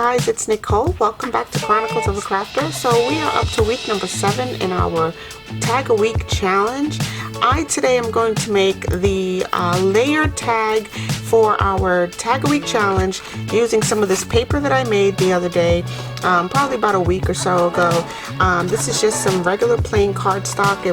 guys, it's Nicole. Welcome back to Chronicles of a Crafter. So we are up to week number 7 in our tag a week challenge. Today am going to make the layered tag for our tag a week challenge using some of this paper that I made the other day, probably about a week or so ago. This is just some regular plain cardstock.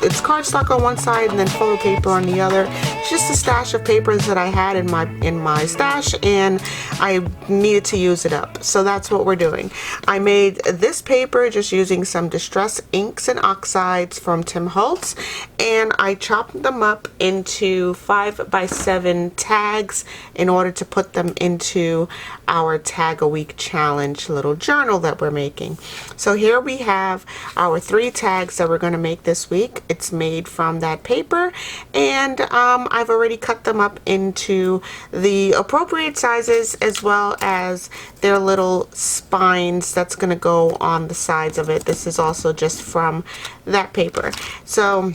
It's cardstock on one side and then photo paper on the other. It's just a stash of papers that I had in my stash, and I needed to use it up. So that's what we're doing. I made this paper just using some distress inks and oxides from Tim Holtz, and I chopped them up into 5x7 tags in order to put them into our tag a week challenge little journal that we're making. So here we have our 3 tags that we're going to make this week. It's made from that paper, and I've already cut them up into the appropriate sizes, as well as their little spines that's going to go on the sides of it. This is also just from that paper. So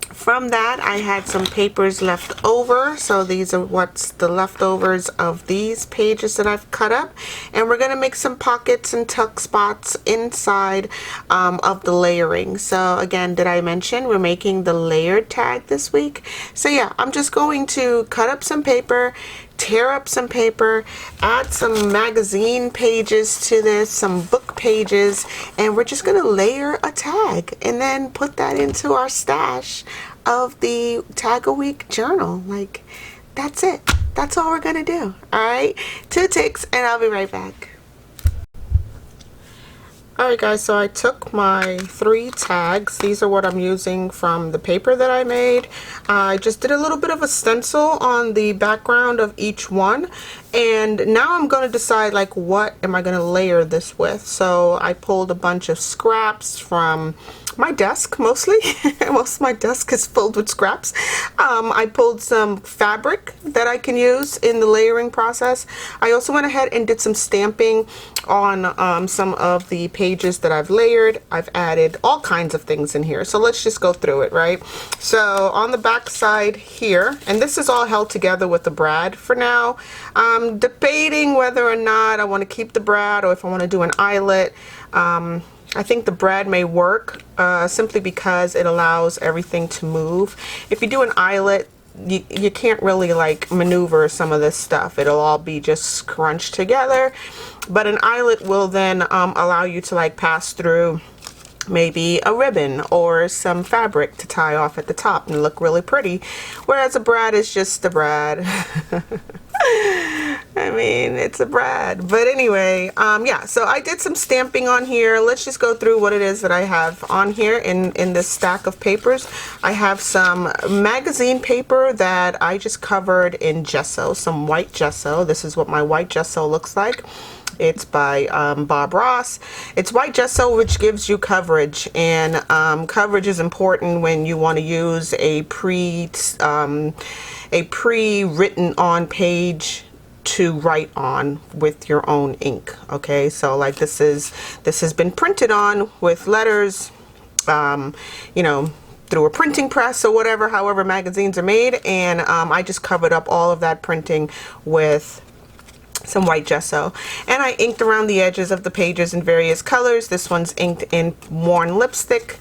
from that, I had some papers left over. So these are what's the leftovers of these pages that I've cut up, and we're going to make some pockets and tuck spots inside of the layering. So again, did I mention we're making the layered tag this week? So yeah, I'm just going to cut up some paper, tear up some paper, add some magazine pages to this, some book pages, and we're just going to layer a tag and then put that into our stash of the tag a week journal. Like, that's it. That's all we're going to do. All right, 2 ticks and I'll be right back. Alright guys, so I took my 3 tags. These are what I'm using from the paper that I made. I just did a little bit of a stencil on the background of each one, and now I'm going to decide, like, what am I going to layer this with. So I pulled a bunch of scraps from my desk, mostly. Most of my desk is filled with scraps. I pulled some fabric that I can use in the layering process. I also went ahead and did some stamping on some of the pages that I've layered. I've added all kinds of things in here. So let's just go through it, right? So on the back side here, and this is all held together with the brad for now. I'm debating whether or not I want to keep the brad or if I want to do an eyelet. I think the brad may work simply because it allows everything to move. If you do an eyelet, you can't really like maneuver some of this stuff. It'll all be just scrunched together. But an eyelet will then allow you to like pass through maybe a ribbon or some fabric to tie off at the top and look really pretty, whereas a brad is just a brad. I mean, it's a brad. But anyway, yeah, so I did some stamping on here. Let's just go through what it is that I have on here in this stack of papers. I have some magazine paper that I just covered in gesso, some white gesso. This is what my white gesso looks like. It's by Bob Ross. It's white gesso, which gives you coverage, and coverage is important when you want to use a pre-written on page to write on with your own ink. Okay, so like this has been printed on with letters, you know, through a printing press or whatever, however magazines are made, and I just covered up all of that printing with some white gesso, and I inked around the edges of the pages in various colors. This one's inked in worn lipstick.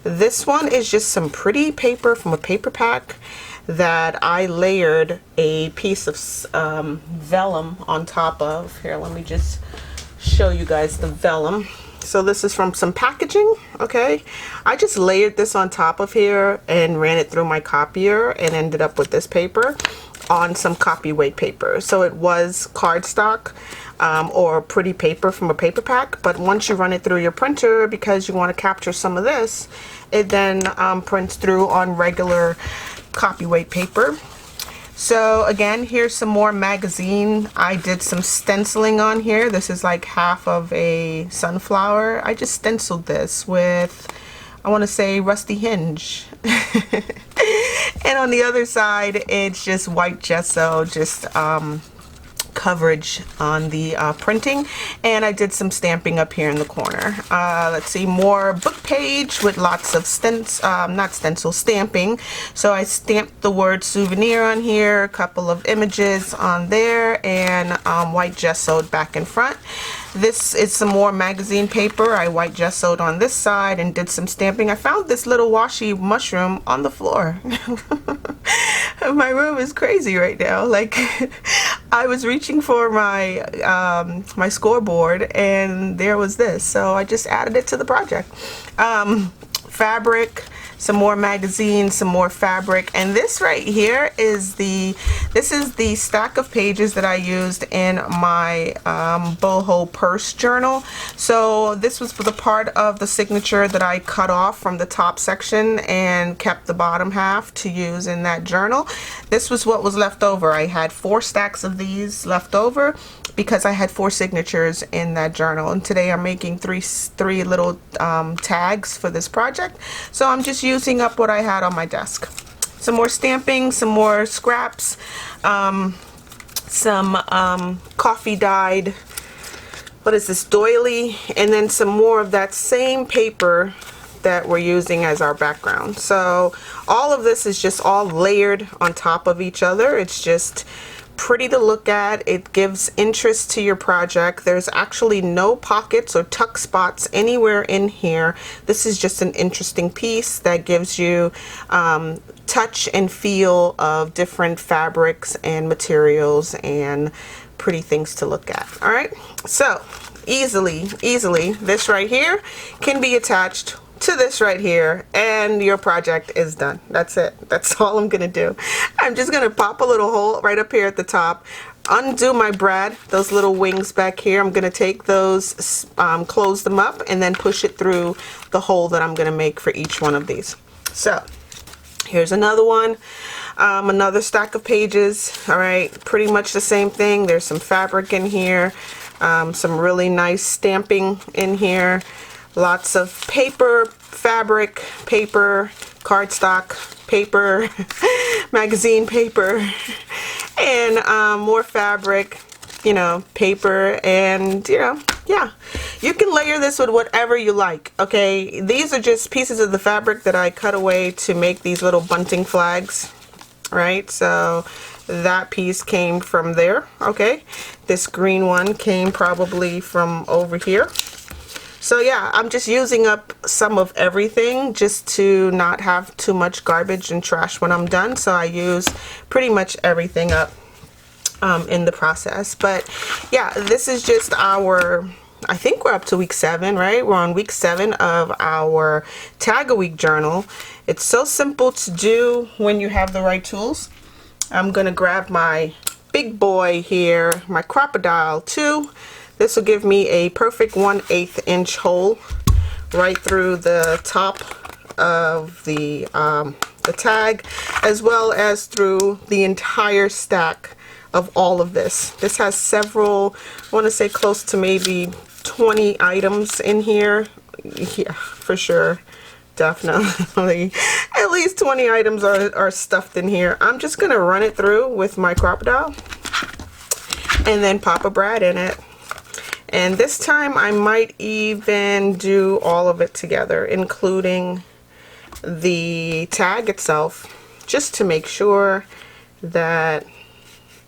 This one is just some pretty paper from a paper pack that I layered a piece of vellum on top of. Here, let me just show you guys the vellum. So this is from some packaging. Okay, I just layered this on top of here and ran it through my copier and ended up with this paper on some copy weight paper. So it was cardstock or pretty paper from a paper pack, but once you run it through your printer, because you want to capture some of this, it then prints through on regular copy weight paper. So again, here's some more magazine. I did some stenciling on here. This is like half of a sunflower. I just stenciled this with, I want to say, rusty hinge. And on the other side, it's just white gesso, just coverage on the printing, and I did some stamping up here in the corner. Let's see, more book page with lots of stamping. So I stamped the word souvenir on here, a couple of images on there, and white gessoed back and front. This is some more magazine paper. I white gessoed on this side and did some stamping. I found this little washi mushroom on the floor. My room is crazy right now. Like, I was reaching for my my scoreboard, and there was this. So I just added it to the project. Fabric, some more magazines, some more fabric, and this right here is the stack of pages that I used in my boho purse journal. So this was for the part of the signature that I cut off from the top section and kept the bottom half to use in that journal. This was what was left over. I had 4 stacks of these left over because I had 4 signatures in that journal, and today I'm making three little tags for this project. So I'm just using up what I had on my desk. Some more stamping, some more scraps, some coffee dyed, what is this, doily, and then some more of that same paper that we're using as our background. So all of this is just all layered on top of each other. It's just pretty to look at. It gives interest to your project. There's actually no pockets or tuck spots anywhere in here. This is just an interesting piece that gives you touch and feel of different fabrics and materials and pretty things to look at. All right, so easily this right here can be attached to this right here, and your project is done. That's it. That's all I'm gonna do. I'm just gonna pop a little hole right up here at the top, undo my brad, those little wings back here. I'm gonna take those, close them up, and then push it through the hole that I'm gonna make for each one of these. So here's another one, another stack of pages. All right, pretty much the same thing. There's some fabric in here, some really nice stamping in here. Lots of paper, fabric, paper, cardstock, paper, magazine paper, and more fabric, you know, paper, and, you know, yeah. You can layer this with whatever you like, okay? These are just pieces of the fabric that I cut away to make these little bunting flags, right? So that piece came from there, okay? This green one came probably from over here. So yeah, I'm just using up some of everything just to not have too much garbage and trash when I'm done. So I use pretty much everything up in the process. But yeah, this is just our, I think we're up to week 7, right? We're on week 7 of our Tag a Week journal. It's so simple to do when you have the right tools. I'm gonna grab my big boy here, my Crocodile 2. This will give me a perfect 1/8 inch hole right through the top of the tag, as well as through the entire stack of all of this. This has several, I want to say close to maybe 20 items in here. Yeah, for sure. Definitely. At least 20 items are stuffed in here. I'm just going to run it through with my Crocodile and then pop a brad in it. And this time I might even do all of it together, including the tag itself, just to make sure that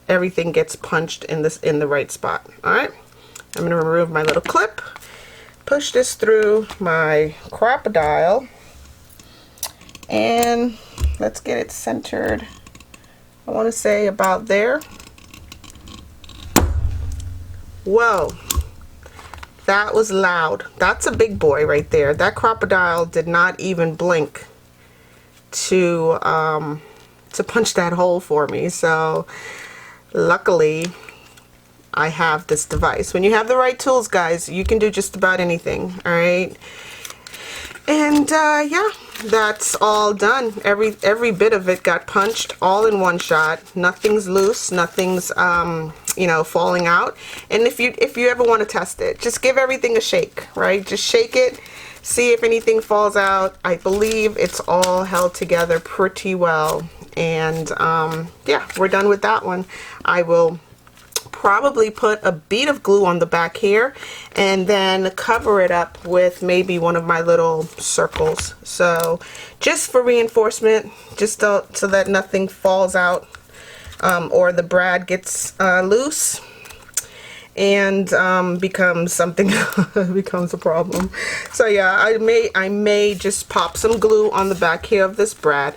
everything gets punched in the right spot. All right, I'm gonna remove my little clip, push this through my Crocodile, and let's get it centered. I want to say about there. Whoa. That was loud. That's a big boy right there. That Crocodile did not even blink to punch that hole for me. So luckily I have this device. When you have the right tools, guys, you can do just about anything. All right. And yeah, that's all done. Every bit of it got punched all in one shot. Nothing's loose. Nothing's you know, falling out. And if you ever want to test it, just give everything a shake, right? Just shake it, see if anything falls out. I believe it's all held together pretty well. And yeah, we're done with that one. I will probably put a bead of glue on the back here and then cover it up with maybe one of my little circles. So just for reinforcement, just so that nothing falls out or the brad gets loose and becomes something becomes a problem. So yeah, I may just pop some glue on the back here of this brad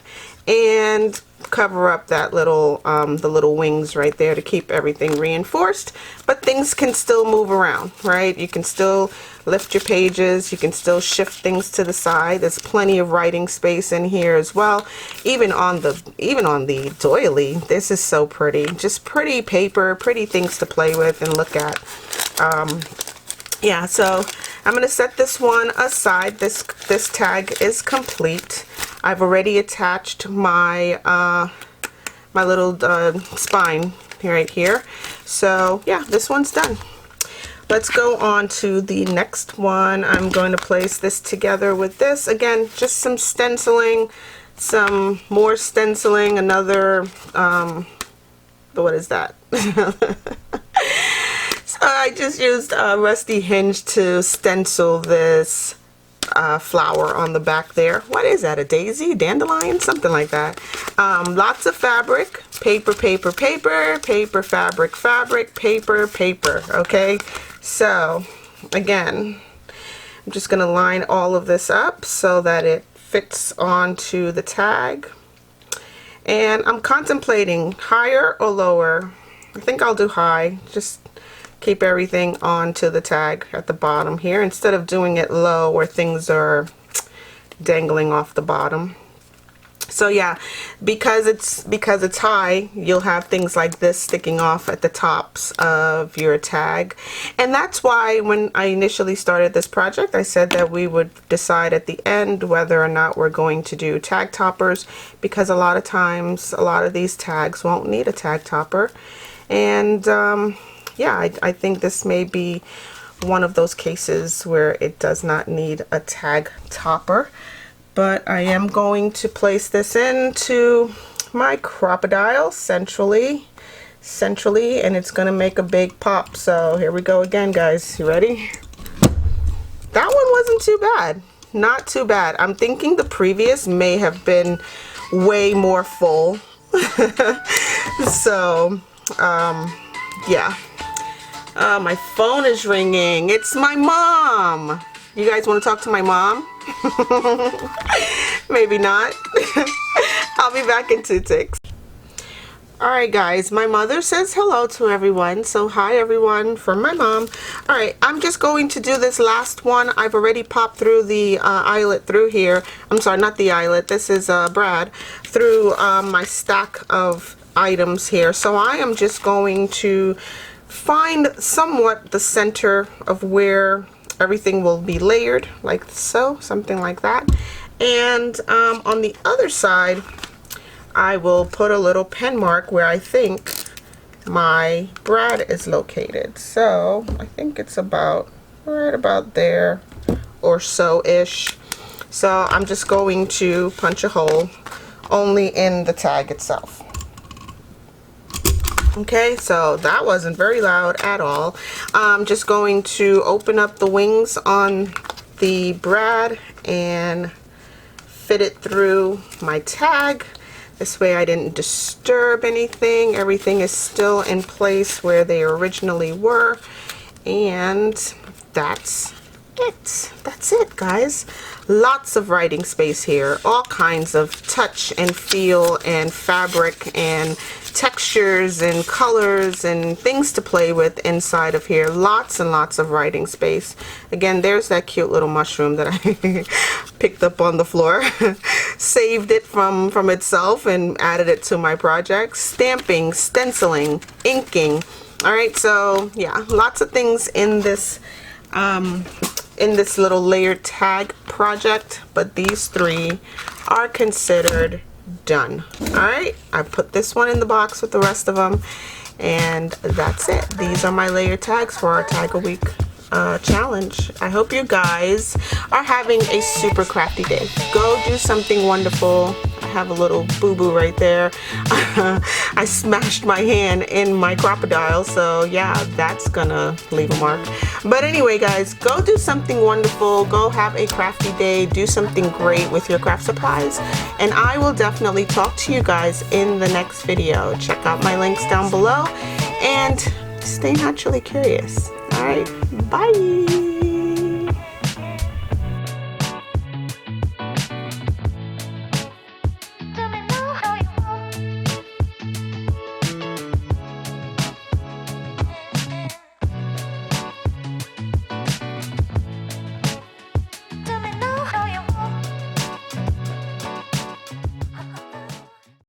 and cover up that little the little wings right there to keep everything reinforced, but things can still move around, right? You can still lift your pages, you can still shift things to the side. There's plenty of writing space in here as well. Even on the doily, this is so pretty. Just pretty paper, pretty things to play with and look at. Yeah, so I'm going to set this one aside. This tag is complete. I've already attached my my little spine right here. So yeah, this one's done. Let's go on to the next one. I'm going to place this together with this. Again, just some stenciling, some more stenciling, another, what is that? So I just used a rusty hinge to stencil this flower on the back there. What is that, a daisy, dandelion, something like that. Lots of fabric, paper, paper, paper, paper, fabric, fabric, paper, paper. Okay, so again, I'm just going to line all of this up so that it fits onto the tag, and I'm contemplating higher or lower. I think I'll do high, just keep everything onto the tag at the bottom here instead of doing it low where things are dangling off the bottom. So yeah, because it's high, you'll have things like this sticking off at the tops of your tag. And that's why when I initially started this project, I said that we would decide at the end whether or not we're going to do tag toppers, because a lot of times a lot of these tags won't need a tag topper. And yeah, I think this may be one of those cases where it does not need a tag topper. But I am going to place this into my crocodile centrally, and it's going to make a big pop. So here we go again, guys. You ready? That one wasn't too bad. Not too bad. I'm thinking the previous may have been way more full. So, yeah. My phone is ringing. It's my mom. You guys want to talk to my mom? Maybe not. I'll be back in 2 ticks. Alright guys, my mother says hello to everyone. So hi everyone from my mom. Alright, I'm just going to do this last one. I've already popped through the eyelet through here. I'm sorry, not the eyelet. This is Brad. Through my stack of items here. So I am just going to find somewhat the center of where everything will be layered, like so, something like that. And on the other side, I will put a little pen mark where I think my brad is located. So I think it's about right about there or so-ish. So I'm just going to punch a hole only in the tag itself. Okay, so that wasn't very loud at all. I'm just going to open up the wings on the brad and fit it through my tag. This way I didn't disturb anything. Everything is still in place where they originally were. And that's it. That's it, guys. Lots of writing space here. All kinds of touch and feel and fabric and textures and colors and things to play with inside of here. Lots and lots of writing space. Again, there's that cute little mushroom that I picked up on the floor. Saved it from itself and added it to my project. Stamping, stenciling, inking. Alright, so yeah, lots of things in this little layered tag project, but these 3 are considered done. Alright, I put this one in the box with the rest of them, and that's it. These are my layer tags for our tag a week challenge. I hope you guys are having a super crafty day. Go do something wonderful. I have a little boo-boo right there. I smashed my hand in my crocodile, so yeah, that's gonna leave a mark. But anyway, guys, go do something wonderful. Go have a crafty day. Do something great with your craft supplies. And I will definitely talk to you guys in the next video. Check out my links down below and stay naturally curious. All right, bye.